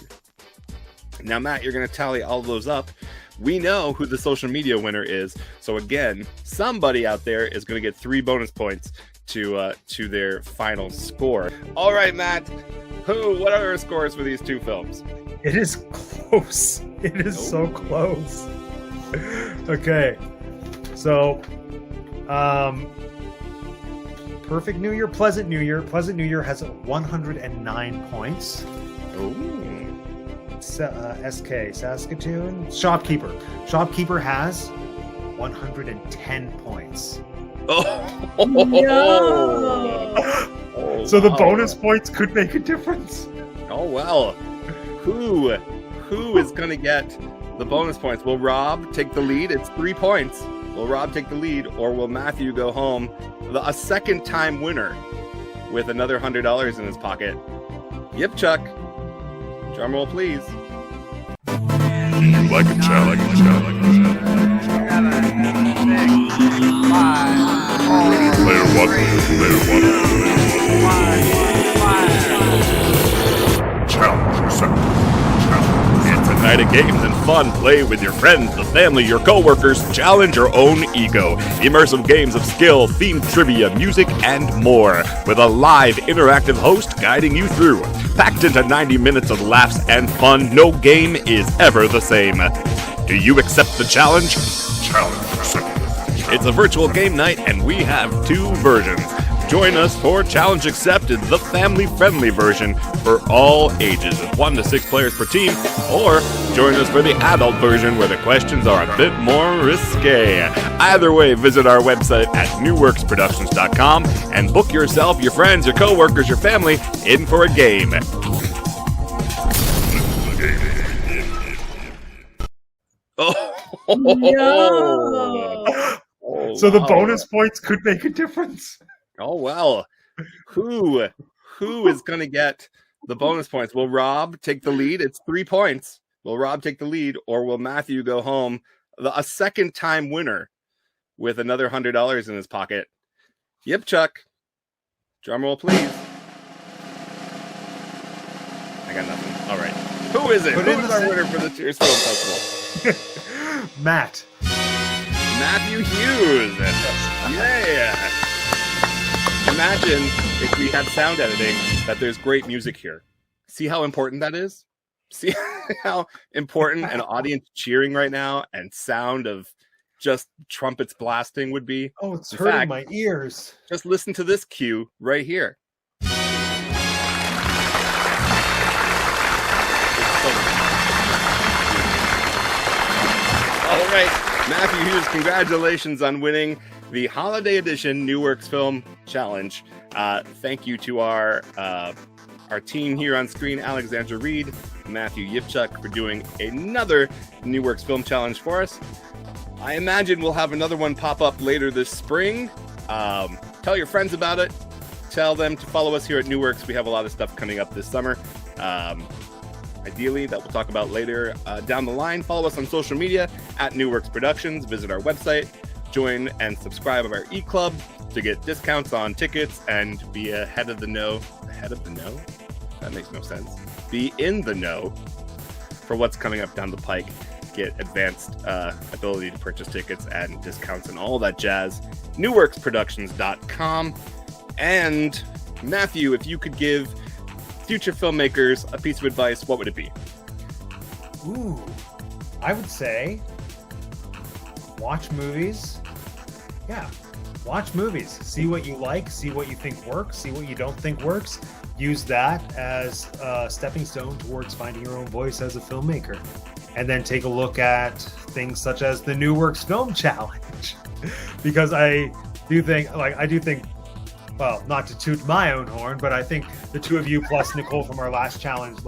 Now, Matt, you're going to tally all those up. We know who the social media winner is. So again, somebody out there is going to get 3 bonus points to their final score. All right, Matt, what are our scores for these 2 films? It is close. It is so close. Okay. So, perfect New Year, Pleasant New Year. Pleasant New Year has 109 points. Ooh. SK, Saskatoon. Shopkeeper. Shopkeeper has 110 points. Oh. No. Oh, So the wow. bonus points could make a difference. Oh well. Who is gonna get the bonus points? Will Rob take the lead? It's 3 points. Will Rob take the lead, or will Matthew go home a second-time winner with another $100 in his pocket? Yep, Chuck. Drum roll, please. Do you like a challenge? Player one. Challenge accepted. It's a night of games and fun. Play with your friends, the family, your co-workers. Challenge your own ego. Immersive games of skill, themed trivia, music, and more. With a live, interactive host guiding you through. Packed into 90 minutes of laughs and fun, no game is ever the same. Do you accept the challenge? Challenge accepted. It's a virtual game night, and we have 2 versions. Join us for Challenge Accepted, the family-friendly version for all ages, with 1 to 6 players per team, or join us for the adult version where the questions are a bit more risque. Either way, visit our website at NewWerxProductions.com and book yourself, your friends, your co-workers, your family in for a game. Oh. No. Oh, So the wow. bonus points could make a difference. Oh well. Who is gonna get the bonus points? Will Rob take the lead? It's 3 points. Will Rob take the lead, or will Matthew go home a second-time winner with another $100 in his pocket? Yep, Chuck. Drum roll, please. I got nothing. All right. Who is it? Put Who in is the our same- winner for the Tears Film Festival? Matt. Matthew Hughes. Yeah. Imagine if we had sound editing that there's great music here. See how important that is? See how important an audience cheering right now and sound of just trumpets blasting would be? Oh, it's In hurting fact, my ears. Just listen to this cue right here. All right. Matthew Hughes, congratulations on winning the Holiday Edition NewWerx Film Challenge. Thank you to our team here on screen, Alexandra Reed, Matthew Yipchuk, for doing another NewWerx Film Challenge for us. I imagine we'll have another one pop up later this spring. Tell your friends about it. Tell them to follow us here at NewWerx. We have a lot of stuff coming up this summer. Ideally, that we'll talk about later down the line. Follow us on social media at NewWerx Productions. Visit our website. Join and subscribe of our e-club to get discounts on tickets and be ahead of the know. Ahead of the know? That makes no sense. Be in the know for what's coming up down the pike. Get advanced ability to purchase tickets and discounts and all that jazz. NewWerxProductions.com. And Matthew, if you could give future filmmakers a piece of advice, what would it be? Ooh, I would say watch movies. Yeah, watch movies. See what you like, see what you think works, see what you don't think works. Use that as a stepping stone towards finding your own voice as a filmmaker. And then take a look at things such as the NewWerx Film Challenge. Because I do think, well, not to toot my own horn, but I think the two of you plus Nicole from our last challenge,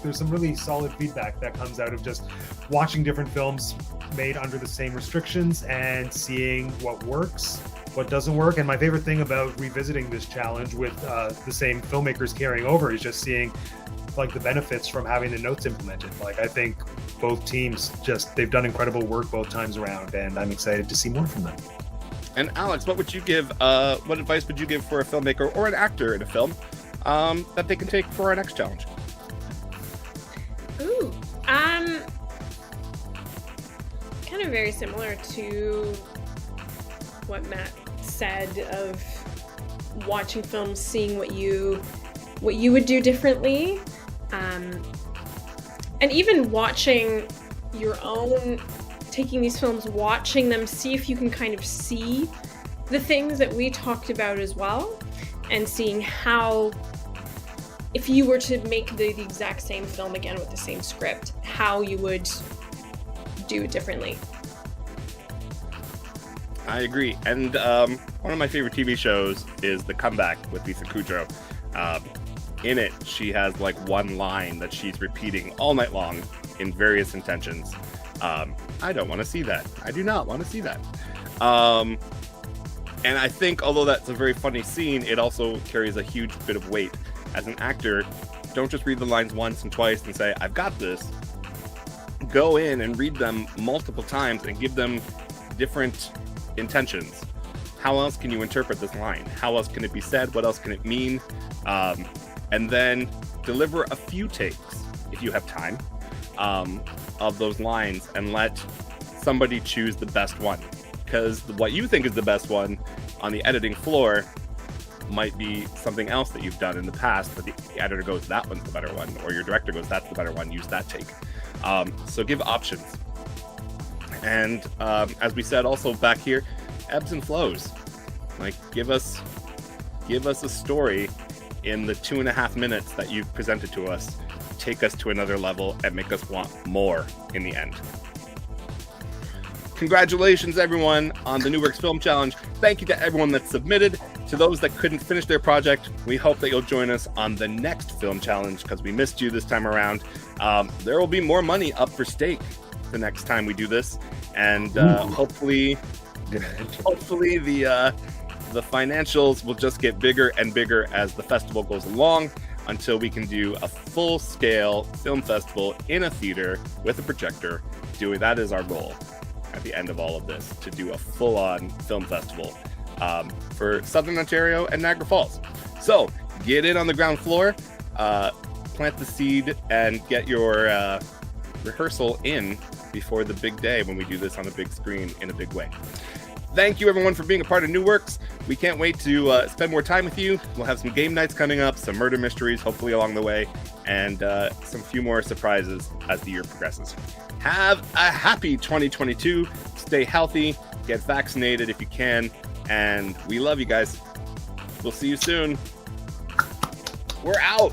there's some really solid feedback that comes out of just watching different films made under the same restrictions and seeing what works, what doesn't work. And my favorite thing about revisiting this challenge with the same filmmakers carrying over is just seeing the benefits from having the notes implemented. I think both teams they've done incredible work both times around, and I'm excited to see more from them. And Alex, what would you give? What advice would you give for a filmmaker or an actor in a film that they can take for our next challenge? Ooh, kind of very similar to what Matt said of watching films, seeing what you would do differently, and even watching your own. Taking these films, watching them, see if you can kind of see the things that we talked about as well. and seeing how, if you were to make the exact same film again with the same script, how you would do it differently. I agree. And one of my favorite TV shows is The Comeback with Lisa Kudrow. In it, she has like one line that she's repeating all night long in various intentions. I don't want to see that. I do not want to see that. And I think, although that's a very funny scene, it also carries a huge bit of weight. As an actor, don't just read the lines once and twice and say, I've got this. Go in and read them multiple times and give them different intentions. How else can you interpret this line? How else can it be said? What else can it mean? And then deliver a few takes, if you have time, of those lines, and let somebody choose the best one. Because what you think is the best one on the editing floor might be something else that you've done in the past, but the editor goes, that one's the better one, or your director goes, that's the better one, use that take. So give options. And as we said also back here, ebbs and flows. Like, give us a story in the 2.5 minutes that you've presented to us. Take us to another level and make us want more in the end. Congratulations, everyone, on the NewWerx Film Challenge. Thank you to everyone that submitted. To those that couldn't finish their project, we hope that you'll join us on the next film challenge, because we missed you this time around. There will be more money up for stake the next time we do this, and hopefully the financials will just get bigger and bigger as the festival goes along, until we can do a full-scale film festival in a theater with a projector. That is our goal at the end of all of this, to do a full-on film festival for Southern Ontario and Niagara Falls. So get in on the ground floor, plant the seed, and get your rehearsal in before the big day when we do this on a big screen in a big way. Thank you, everyone, for being a part of NewWerx. We can't wait to spend more time with you. We'll have some game nights coming up, some murder mysteries, hopefully along the way, and some few more surprises as the year progresses. Have a happy 2022. Stay healthy. Get vaccinated if you can. And we love you guys. We'll see you soon. We're out.